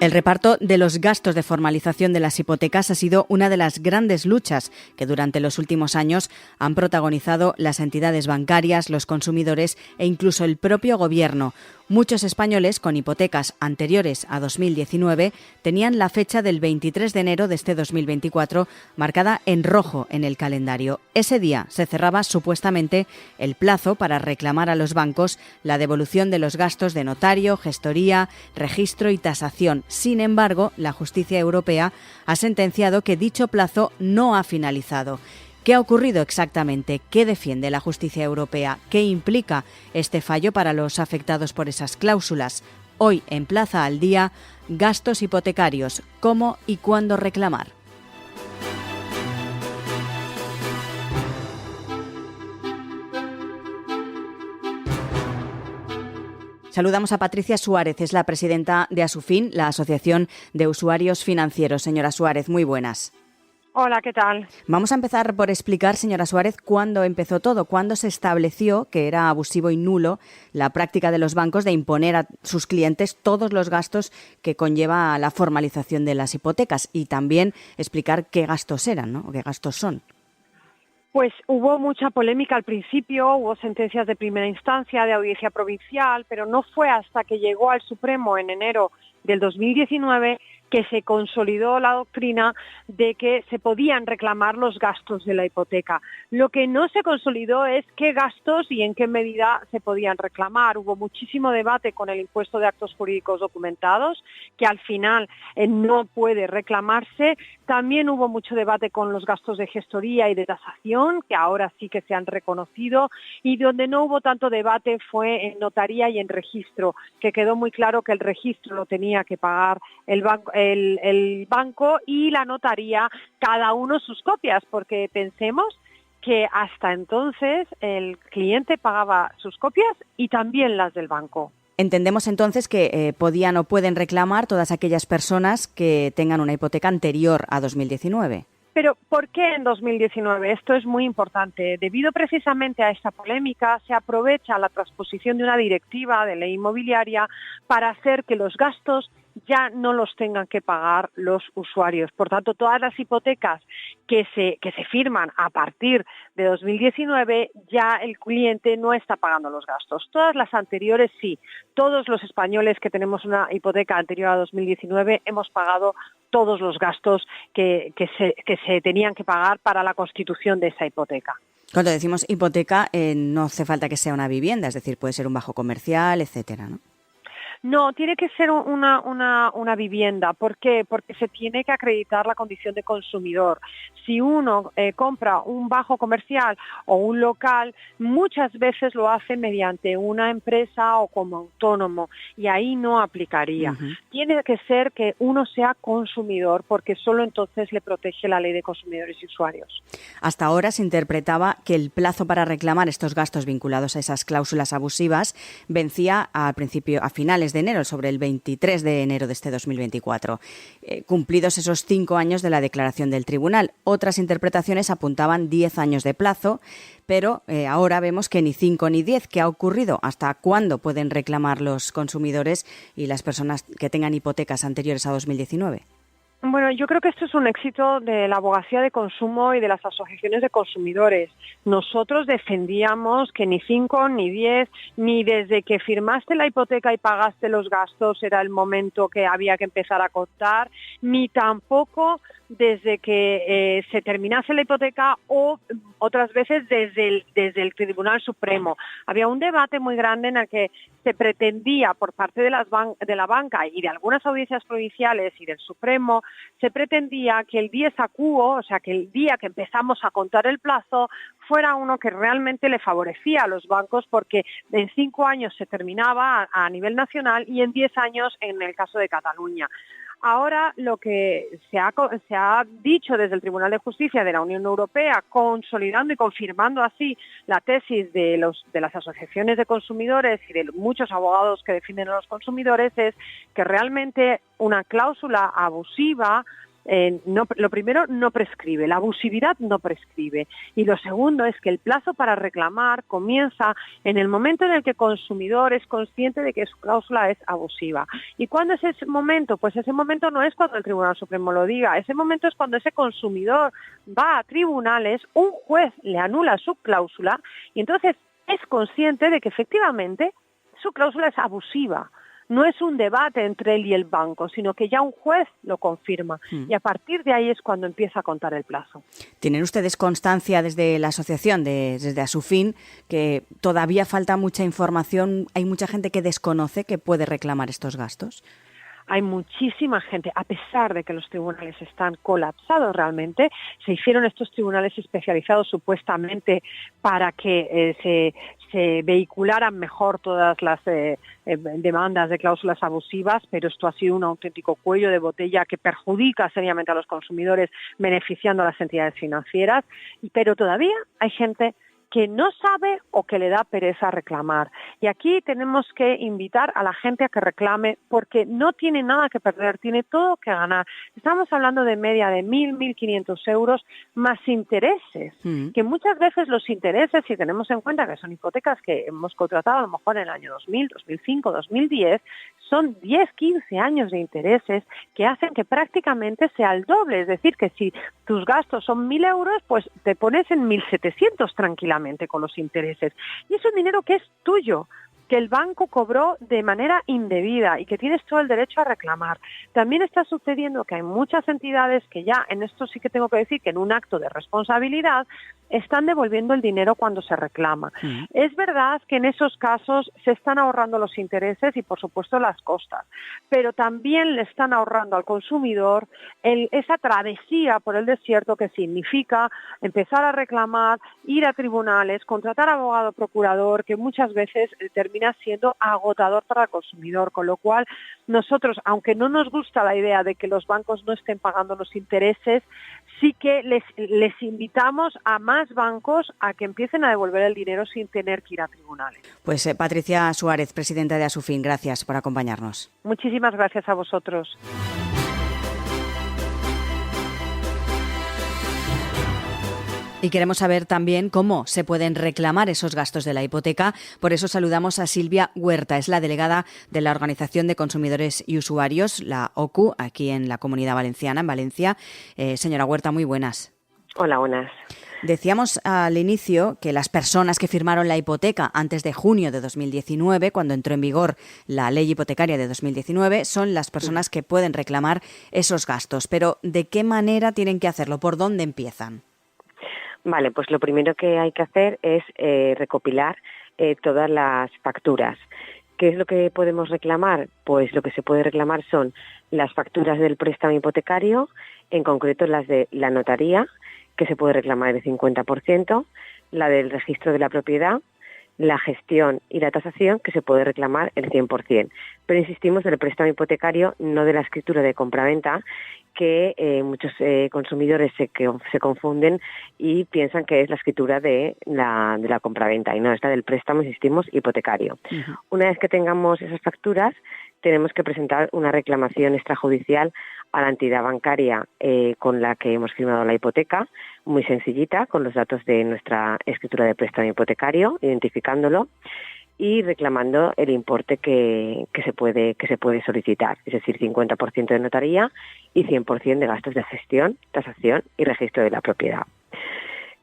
El reparto de los gastos de formalización de las hipotecas ha sido una de las grandes luchas que durante los últimos años han protagonizado las entidades bancarias, los consumidores e incluso el propio gobierno. Muchos españoles con hipotecas anteriores a 2019 tenían la fecha del 23 de enero de este 2024 marcada en rojo en el calendario. Ese día se cerraba supuestamente el plazo para reclamar a los bancos la devolución de los gastos de notario, gestoría, registro y tasación. Sin embargo, la justicia europea ha sentenciado que dicho plazo no ha finalizado. ¿Qué ha ocurrido exactamente? ¿Qué defiende la justicia europea? ¿Qué implica este fallo para los afectados por esas cláusulas? Hoy en Plaza al Día, gastos hipotecarios, cómo y cuándo reclamar. Saludamos a Patricia Suárez, es la presidenta de Asufin, la Asociación de Usuarios Financieros. Señora Suárez, muy buenas. Hola, ¿qué tal? Vamos a empezar por explicar, señora Suárez, cuándo empezó todo, cuándo se estableció que era abusivo y nulo la práctica de los bancos de imponer a sus clientes todos los gastos que conlleva la formalización de las hipotecas y también explicar qué gastos eran, ¿no? O qué gastos son. Pues hubo mucha polémica al principio, hubo sentencias de primera instancia, de audiencia provincial, pero no fue hasta que llegó al Supremo en enero del 2019 que se consolidó la doctrina de que se podían reclamar los gastos de la hipoteca. Lo que no se consolidó es qué gastos y en qué medida se podían reclamar. Hubo muchísimo debate con el impuesto de actos jurídicos documentados, que al final no puede reclamarse. También hubo mucho debate con los gastos de gestoría y de tasación, que ahora sí que se han reconocido, y donde no hubo tanto debate fue en notaría y en registro, que quedó muy claro que el registro lo tenía que pagar el banco y la notaría, cada uno sus copias, porque pensemos que hasta entonces el cliente pagaba sus copias y también las del banco. Entendemos entonces que podían o pueden reclamar todas aquellas personas que tengan una hipoteca anterior a 2019. Pero ¿por qué en 2019? Esto es muy importante. Debido precisamente a esta polémica, se aprovecha la transposición de una directiva de ley inmobiliaria para hacer que los gastos ya no los tengan que pagar los usuarios. Por tanto, todas las hipotecas que se firman a partir de 2019, ya el cliente no está pagando los gastos. Todas las anteriores sí. Todos los españoles que tenemos una hipoteca anterior a 2019 hemos pagado todos los gastos que se tenían que pagar para la constitución de esa hipoteca. Cuando decimos hipoteca, no hace falta que sea una vivienda, es decir, puede ser un bajo comercial, etcétera, ¿no? No, tiene que ser una vivienda. ¿Por qué? Porque se tiene que acreditar la condición de consumidor. Si uno compra un bajo comercial o un local, muchas veces lo hace mediante una empresa o como autónomo y ahí no aplicaría. Uh-huh. Tiene que ser que uno sea consumidor porque solo entonces le protege la ley de consumidores y usuarios. Hasta ahora se interpretaba que el plazo para reclamar estos gastos vinculados a esas cláusulas abusivas vencía a finales de enero, sobre el 23 de enero de este 2024, cumplidos esos 5 años de la declaración del tribunal. Otras interpretaciones apuntaban 10 años de plazo, pero ahora vemos que ni 5 ni 10. ¿Qué ha ocurrido? ¿Hasta cuándo pueden reclamar los consumidores y las personas que tengan hipotecas anteriores a 2019? Bueno, yo creo que esto es un éxito de la abogacía de consumo y de las asociaciones de consumidores. Nosotros defendíamos que ni 5 ni 10, ni desde que firmaste la hipoteca y pagaste los gastos era el momento que había que empezar a contar, ni tampoco desde que se terminase la hipoteca o otras veces desde el Tribunal Supremo. Había un debate muy grande en el que se pretendía por parte de la banca y de algunas audiencias provinciales y del Supremo, se pretendía que el dies acuo, o sea, que el día que empezamos a contar el plazo, fuera uno que realmente le favorecía a los bancos porque en 5 años se terminaba a nivel nacional y en 10 años en el caso de Cataluña. Ahora lo que se ha dicho desde el Tribunal de Justicia de la Unión Europea, consolidando y confirmando así la tesis de las asociaciones de consumidores y de muchos abogados que defienden a los consumidores, es que realmente una cláusula abusiva lo primero, no prescribe, la abusividad no prescribe. Y lo segundo es que el plazo para reclamar comienza en el momento en el que el consumidor es consciente de que su cláusula es abusiva. ¿Y cuándo es ese momento? Pues ese momento no es cuando el Tribunal Supremo lo diga, ese momento es cuando ese consumidor va a tribunales, un juez le anula su cláusula y entonces es consciente de que efectivamente su cláusula es abusiva. No es un debate entre él y el banco, sino que ya un juez lo confirma. Y a partir de ahí es cuando empieza a contar el plazo. ¿Tienen ustedes constancia desde la asociación, desde Asufin, que todavía falta mucha información? ¿Hay mucha gente que desconoce que puede reclamar estos gastos? Hay muchísima gente, a pesar de que los tribunales están colapsados realmente, se hicieron estos tribunales especializados supuestamente para que se vehicularan mejor todas las demandas de cláusulas abusivas, pero esto ha sido un auténtico cuello de botella que perjudica seriamente a los consumidores, beneficiando a las entidades financieras, pero todavía hay gente que no sabe o que le da pereza reclamar. Y aquí tenemos que invitar a la gente a que reclame porque no tiene nada que perder, tiene todo que ganar. Estamos hablando de media de 1.500 euros más intereses, que muchas veces los intereses, si tenemos en cuenta que son hipotecas que hemos contratado a lo mejor en el año 2000, 2005, 2010, son 10, 15 años de intereses que hacen que prácticamente sea el doble. Es decir, que si tus gastos son 1.000 euros, pues te pones en 1.700 tranquilamente con los intereses. Y es un dinero que es tuyo, que el banco cobró de manera indebida y que tienes todo el derecho a reclamar. También está sucediendo que hay muchas entidades que ya, en esto sí que tengo que decir que en un acto de responsabilidad, están devolviendo el dinero cuando se reclama. Es verdad que en esos casos se están ahorrando los intereses y, por supuesto, las costas, pero también le están ahorrando al consumidor esa travesía por el desierto que significa empezar a reclamar, ir a tribunales, contratar abogado procurador, que muchas veces termina siendo agotador para el consumidor, con lo cual nosotros, aunque no nos gusta la idea de que los bancos no estén pagando los intereses, sí que les invitamos a más bancos a que empiecen a devolver el dinero sin tener que ir a tribunales. Pues Patricia Suárez, presidenta de Asufin, gracias por acompañarnos. Muchísimas gracias a vosotros. Y queremos saber también cómo se pueden reclamar esos gastos de la hipoteca. Por eso saludamos a Silvia Huerta, es la delegada de la Organización de Consumidores y Usuarios, la OCU, aquí en la Comunidad Valenciana, en Valencia. Señora Huerta, muy buenas. Hola, buenas. Decíamos al inicio que las personas que firmaron la hipoteca antes de junio de 2019, cuando entró en vigor la ley hipotecaria de 2019, son las personas que pueden reclamar esos gastos. Pero, ¿de qué manera tienen que hacerlo? ¿Por dónde empiezan? Vale, pues lo primero que hay que hacer es recopilar todas las facturas. ¿Qué es lo que podemos reclamar? Pues lo que se puede reclamar son las facturas del préstamo hipotecario, en concreto las de la notaría, que se puede reclamar el 50%, la del registro de la propiedad, la gestión y la tasación, que se puede reclamar el 100%. Pero insistimos del préstamo hipotecario, no de la escritura de compraventa, que muchos consumidores se confunden y piensan que es la escritura de la compraventa, y no, esta del préstamo, insistimos, hipotecario. Uh-huh. Una vez que tengamos esas facturas, tenemos que presentar una reclamación extrajudicial a la entidad bancaria con la que hemos firmado la hipoteca, muy sencillita, con los datos de nuestra escritura de préstamo hipotecario, identificándolo y reclamando el importe que se puede solicitar, es decir, 50% de notaría y 100% de gastos de gestión, tasación y registro de la propiedad.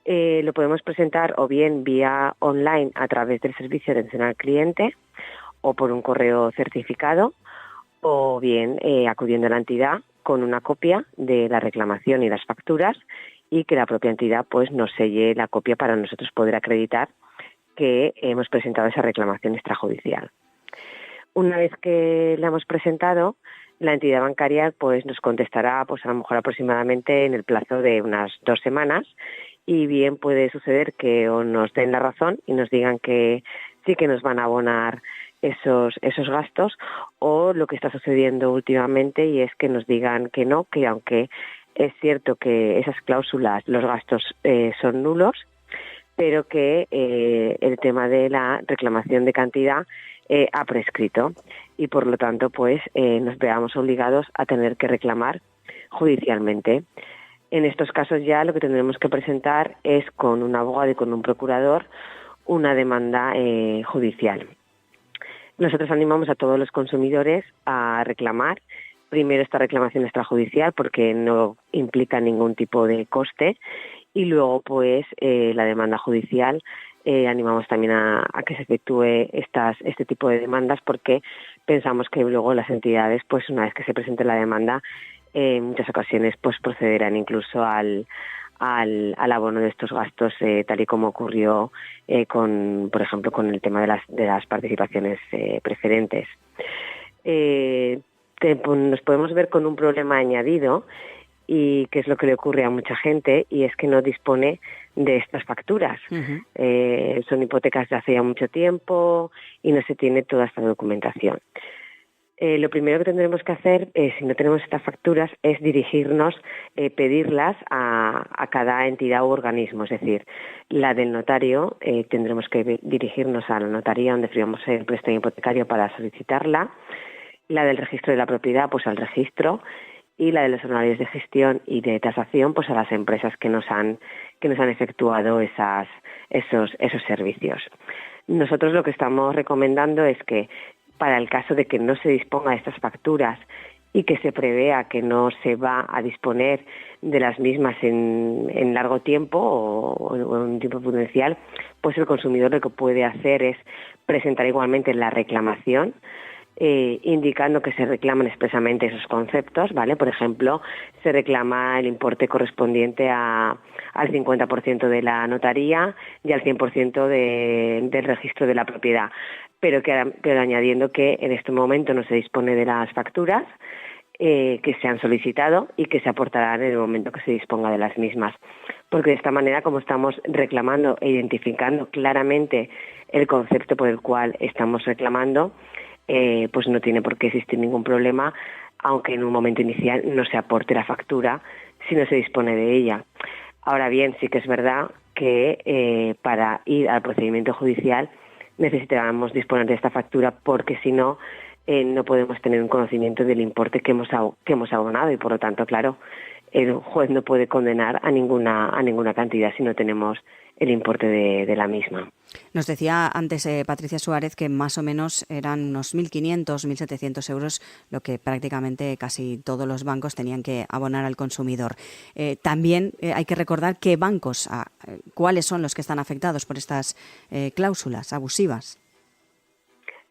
Lo podemos presentar o bien vía online a través del servicio de atención al cliente o por un correo certificado, o bien acudiendo a la entidad con una copia de la reclamación y las facturas, y que la propia entidad pues nos selle la copia para nosotros poder acreditar que hemos presentado esa reclamación extrajudicial. Una vez que la hemos presentado, la entidad bancaria pues nos contestará pues a lo mejor aproximadamente en el plazo de unas 2 semanas, y bien puede suceder que o nos den la razón y nos digan que sí que nos van a abonar esos gastos, o lo que está sucediendo últimamente y es que nos digan que no, que aunque es cierto que esas cláusulas, los gastos son nulos, pero que el tema de la reclamación de cantidad ha prescrito y por lo tanto pues nos veamos obligados a tener que reclamar judicialmente. En estos casos ya lo que tendremos que presentar es con un abogado y con un procurador una demanda judicial. Nosotros animamos a todos los consumidores a reclamar. Primero esta reclamación extrajudicial porque no implica ningún tipo de coste y luego pues la demanda judicial. Animamos también a que se efectúe este tipo de demandas porque pensamos que luego las entidades, pues una vez que se presente la demanda, en muchas ocasiones pues procederán incluso al abono de estos gastos, tal y como ocurrió por ejemplo, con el tema de las participaciones preferentes. Nos podemos ver con un problema añadido y que es lo que le ocurre a mucha gente, y es que no dispone de estas facturas. Uh-huh. Son hipotecas de hace ya mucho tiempo y no se tiene toda esta documentación. Lo primero que tendremos que hacer, si no tenemos estas facturas, es dirigirnos, pedirlas a cada entidad u organismo. Es decir, la del notario, tendremos que dirigirnos a la notaría donde firmamos el préstamo hipotecario para solicitarla. La del registro de la propiedad, pues al registro. Y la de los honorarios de gestión y de tasación, pues a las empresas que nos han efectuado esos servicios. Nosotros lo que estamos recomendando es que para el caso de que no se disponga de estas facturas y que se prevea que no se va a disponer de las mismas en largo tiempo o en un tiempo prudencial, pues el consumidor lo que puede hacer es presentar igualmente la reclamación, indicando que se reclaman expresamente esos conceptos, ¿vale? Por ejemplo, se reclama el importe correspondiente al 50% de la notaría y al 100% del registro de la propiedad, pero añadiendo que en este momento no se dispone de las facturas que se han solicitado y que se aportarán en el momento que se disponga de las mismas. Porque de esta manera, como estamos reclamando e identificando claramente el concepto por el cual estamos reclamando, pues no tiene por qué existir ningún problema, aunque en un momento inicial no se aporte la factura si no se dispone de ella. Ahora bien, sí que es verdad que para ir al procedimiento judicial necesitamos disponer de esta factura porque si no, no podemos tener un conocimiento del importe que hemos abonado y por lo tanto, claro, el juez no puede condenar a ninguna cantidad si no tenemos el importe de la misma. Nos decía antes Patricia Suárez que más o menos eran unos 1.500, 1.700 euros lo que prácticamente casi todos los bancos tenían que abonar al consumidor. También hay que recordar qué bancos, cuáles son los que están afectados por estas cláusulas abusivas.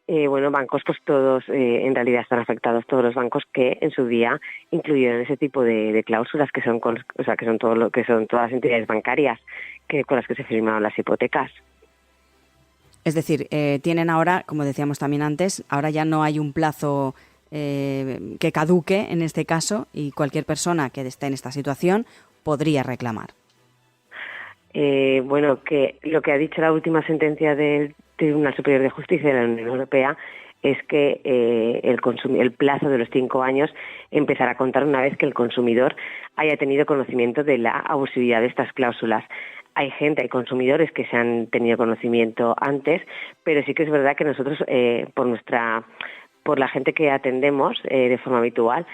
Bancos, pues todos en realidad están afectados, todos los bancos que en su día incluyeron ese tipo de cláusulas que son todas las entidades bancarias con las que se firmaron las hipotecas. Es decir, tienen ahora, como decíamos también antes, ahora ya no hay un plazo que caduque en este caso y cualquier persona que esté en esta situación podría reclamar. Que lo que ha dicho la última sentencia del Tribunal Superior de Justicia de la Unión Europea es que el plazo de los 5 años empezará a contar una vez que el consumidor haya tenido conocimiento de la abusividad de estas cláusulas. Hay consumidores que se han tenido conocimiento antes, pero sí que es verdad que nosotros, por la gente que atendemos de forma habitual,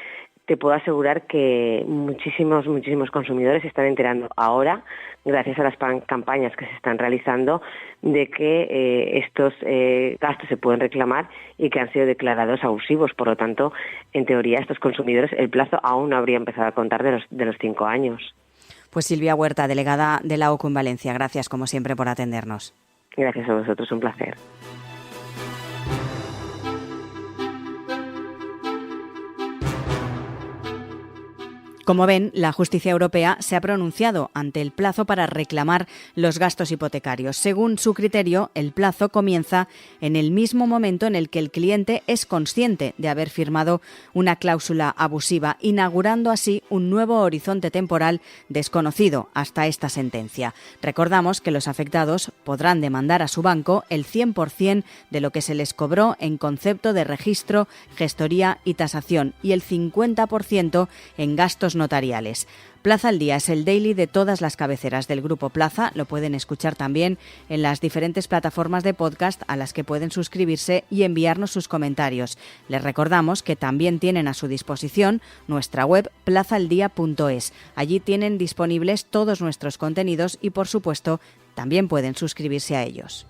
te puedo asegurar que muchísimos consumidores se están enterando ahora, gracias a las campañas que se están realizando, de que estos gastos se pueden reclamar y que han sido declarados abusivos. Por lo tanto, en teoría, estos consumidores, el plazo aún no habría empezado a contar de los 5 años. Pues Silvia Huerta, delegada de la OCU en Valencia, gracias como siempre por atendernos. Gracias a vosotros, un placer. Como ven, la justicia europea se ha pronunciado ante el plazo para reclamar los gastos hipotecarios. Según su criterio, el plazo comienza en el mismo momento en el que el cliente es consciente de haber firmado una cláusula abusiva, inaugurando así un nuevo horizonte temporal desconocido hasta esta sentencia. Recordamos que los afectados podrán demandar a su banco el 100% de lo que se les cobró en concepto de registro, gestoría y tasación y el 50% en gastos notariales. Plaza al Día es el daily de todas las cabeceras del Grupo Plaza. Lo pueden escuchar también en las diferentes plataformas de podcast a las que pueden suscribirse y enviarnos sus comentarios. Les recordamos que también tienen a su disposición nuestra web plazaldía.es. Allí tienen disponibles todos nuestros contenidos y, por supuesto, también pueden suscribirse a ellos.